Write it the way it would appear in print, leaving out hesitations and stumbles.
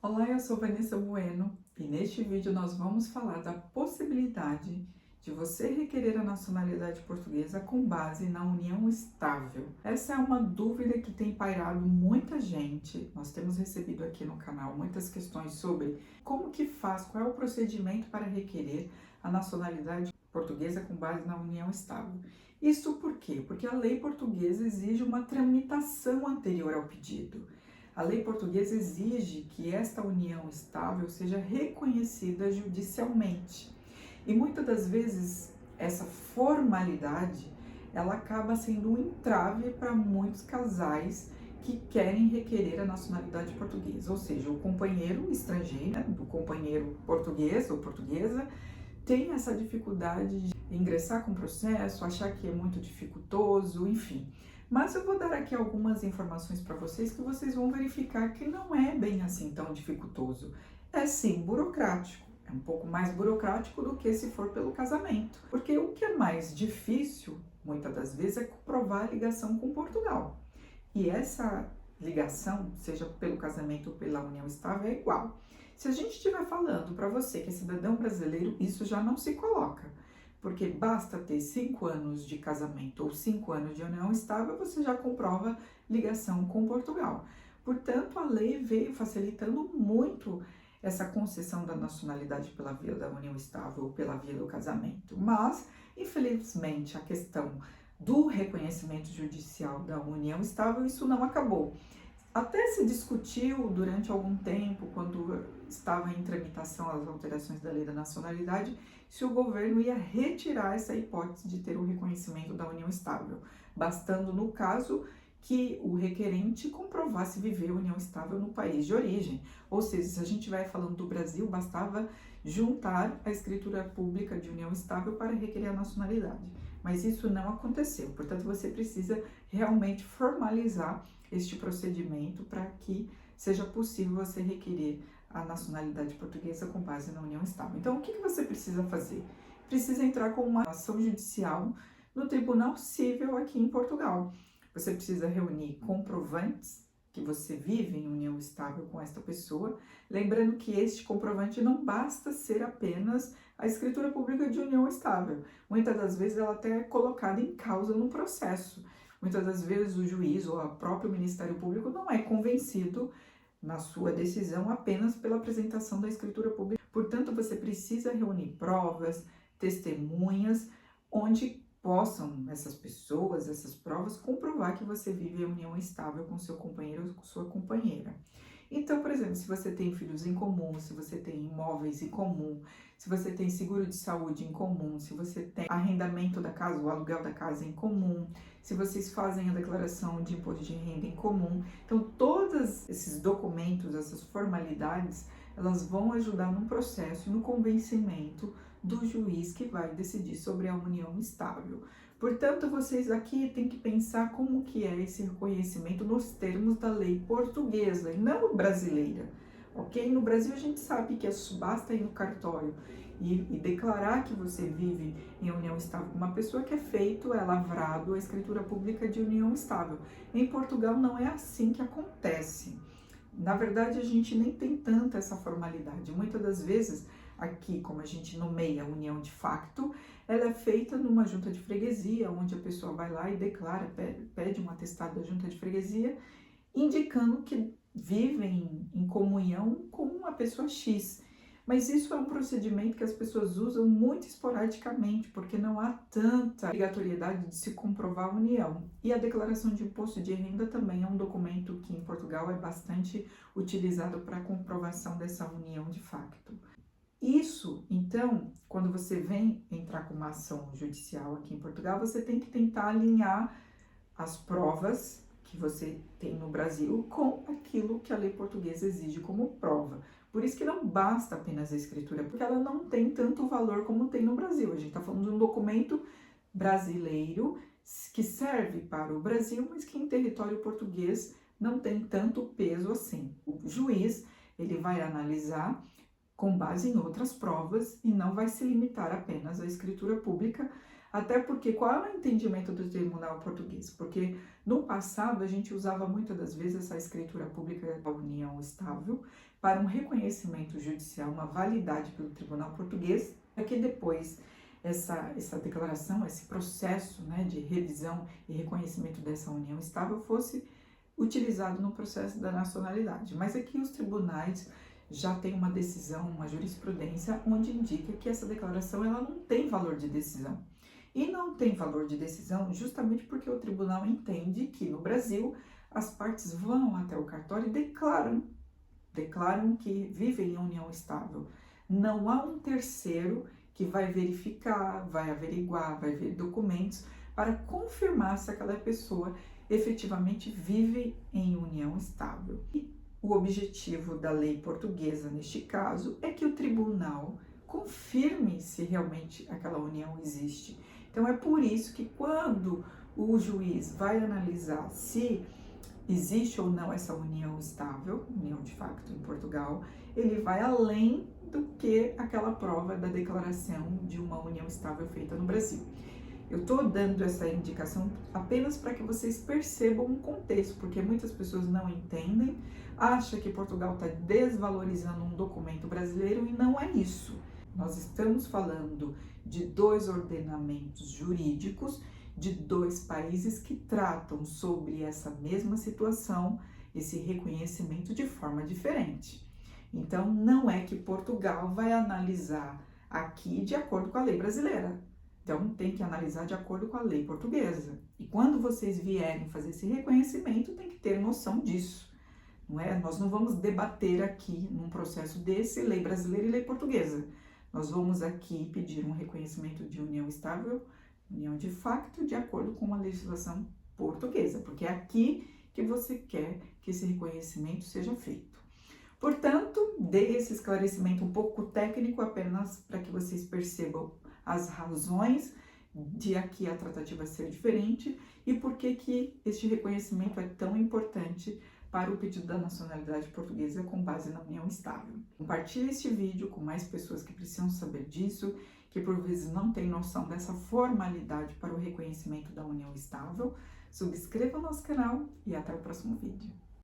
Olá, eu sou Vanessa Bueno e neste vídeo nós vamos falar da possibilidade de você requerer a nacionalidade portuguesa com base na união estável. Essa é uma dúvida que tem pairado muita gente. Nós temos recebido aqui no canal muitas questões sobre como que faz, qual é o procedimento para requerer a nacionalidade portuguesa com base na união estável. Isso por quê? Porque a lei portuguesa exige uma tramitação anterior ao pedido. A lei portuguesa exige que esta união estável seja reconhecida judicialmente. E muitas das vezes essa formalidade ela acaba sendo um entrave para muitos casais que querem requerer a nacionalidade portuguesa, ou seja, o companheiro estrangeiro, né, do companheiro português ou portuguesa, tem essa dificuldade de ingressar com o processo, achar que é muito dificultoso, enfim. Mas eu vou dar aqui algumas informações para vocês que vocês vão verificar que não é bem assim tão dificultoso. É sim burocrático, é um pouco mais burocrático do que se for pelo casamento. Porque o que é mais difícil, muitas das vezes, é comprovar a ligação com Portugal. E essa ligação, seja pelo casamento ou pela união estável, é igual. Se a gente estiver falando para você que é cidadão brasileiro, isso já não se coloca. Porque basta ter 5 anos de casamento ou 5 anos de união estável, você já comprova ligação com Portugal. Portanto, a lei veio facilitando muito essa concessão da nacionalidade pela via da união estável ou pela via do casamento. Mas, infelizmente, a questão do reconhecimento judicial da união estável, isso não acabou. Até se discutiu durante algum tempo, quando estava em tramitação as alterações da lei da nacionalidade, se o governo ia retirar essa hipótese de ter o reconhecimento da união estável, bastando, no caso, que o requerente comprovasse viver a união estável no país de origem. Ou seja, se a gente vai falando do Brasil, bastava juntar a escritura pública de união estável para requerer a nacionalidade. Mas isso não aconteceu, portanto, você precisa realmente formalizar este procedimento para que seja possível você requerer a nacionalidade portuguesa com base na união estável. Então, o que você precisa fazer? Precisa entrar com uma ação judicial no Tribunal Cível aqui em Portugal. Você precisa reunir comprovantes que você vive em união estável com esta pessoa, lembrando que este comprovante não basta ser apenas a escritura pública de união estável. Muitas das vezes ela até é colocada em causa no processo. Muitas das vezes o juiz ou o próprio Ministério Público não é convencido na sua decisão apenas pela apresentação da escritura pública. Portanto, você precisa reunir provas, testemunhas, onde possam essas pessoas, essas provas, comprovar que você vive a união estável com seu companheiro ou com sua companheira. Então, por exemplo, se você tem filhos em comum, se você tem imóveis em comum, se você tem seguro de saúde em comum, se você tem arrendamento da casa, o aluguel da casa em comum, se vocês fazem a declaração de imposto de renda em comum. Então, todos esses documentos, essas formalidades, elas vão ajudar no processo e no convencimento do juiz que vai decidir sobre a união estável. Portanto, vocês aqui têm que pensar como que é esse reconhecimento nos termos da lei portuguesa e não brasileira, ok? No Brasil a gente sabe que basta ir no cartório e declarar que você vive em união estável com uma pessoa, que é feito, é lavrado a escritura pública de união estável. Em Portugal não é assim que acontece. Na verdade, a gente nem tem tanta essa formalidade. Muitas das vezes, aqui, como a gente nomeia a união de facto, ela é feita numa junta de freguesia, onde a pessoa vai lá e declara, pede um atestado da junta de freguesia, indicando que vivem em comunhão com uma pessoa X. Mas isso é um procedimento que as pessoas usam muito esporadicamente, porque não há tanta obrigatoriedade de se comprovar a união. E a declaração de imposto de renda também é um documento que em Portugal é bastante utilizado para a comprovação dessa união de facto. Isso, então, quando você vem entrar com uma ação judicial aqui em Portugal, você tem que tentar alinhar as provas que você tem no Brasil com aquilo que a lei portuguesa exige como prova. Por isso que não basta apenas a escritura, porque ela não tem tanto valor como tem no Brasil. A gente está falando de um documento brasileiro que serve para o Brasil, mas que em território português não tem tanto peso assim. O juiz, ele vai analisar com base em outras provas e não vai se limitar apenas à escritura pública, Até porque, qual é o entendimento do tribunal português? Porque no passado a gente usava muitas das vezes essa escritura pública da união estável para um reconhecimento judicial, uma validade pelo tribunal português, para que depois essa declaração, esse processo, né, de revisão e reconhecimento dessa união estável fosse utilizado no processo da nacionalidade. Mas aqui os tribunais já têm uma decisão, uma jurisprudência, onde indica que essa declaração ela não tem valor de decisão. E não tem valor de decisão justamente porque o tribunal entende que no Brasil as partes vão até o cartório e declaram que vivem em união estável. Não há um terceiro que vai verificar, vai averiguar, vai ver documentos para confirmar se aquela pessoa efetivamente vive em união estável. E o objetivo da lei portuguesa, neste caso, é que o tribunal confirme se realmente aquela união existe. Então, é por isso que quando o juiz vai analisar se existe ou não essa união estável, união de facto em Portugal, ele vai além do que aquela prova da declaração de uma união estável feita no Brasil. Eu estou dando essa indicação apenas para que vocês percebam o contexto, porque muitas pessoas não entendem, acham que Portugal está desvalorizando um documento brasileiro e não é isso. Nós estamos falando de dois ordenamentos jurídicos de dois países que tratam sobre essa mesma situação, esse reconhecimento de forma diferente. Então, não é que Portugal vai analisar aqui de acordo com a lei brasileira. Então, tem que analisar de acordo com a lei portuguesa. E quando vocês vierem fazer esse reconhecimento, tem que ter noção disso. Não é? Nós não vamos debater aqui, num processo desse, lei brasileira e lei portuguesa. Nós vamos aqui pedir um reconhecimento de união estável, união de facto, de acordo com a legislação portuguesa, porque é aqui que você quer que esse reconhecimento seja feito. Portanto, dei esse esclarecimento um pouco técnico apenas para que vocês percebam as razões de aqui a tratativa ser diferente e por que este reconhecimento é tão importante para o pedido da nacionalidade portuguesa com base na união estável. Compartilhe este vídeo com mais pessoas que precisam saber disso, que por vezes não têm noção dessa formalidade para o reconhecimento da união estável. Subscreva o nosso canal e até o próximo vídeo.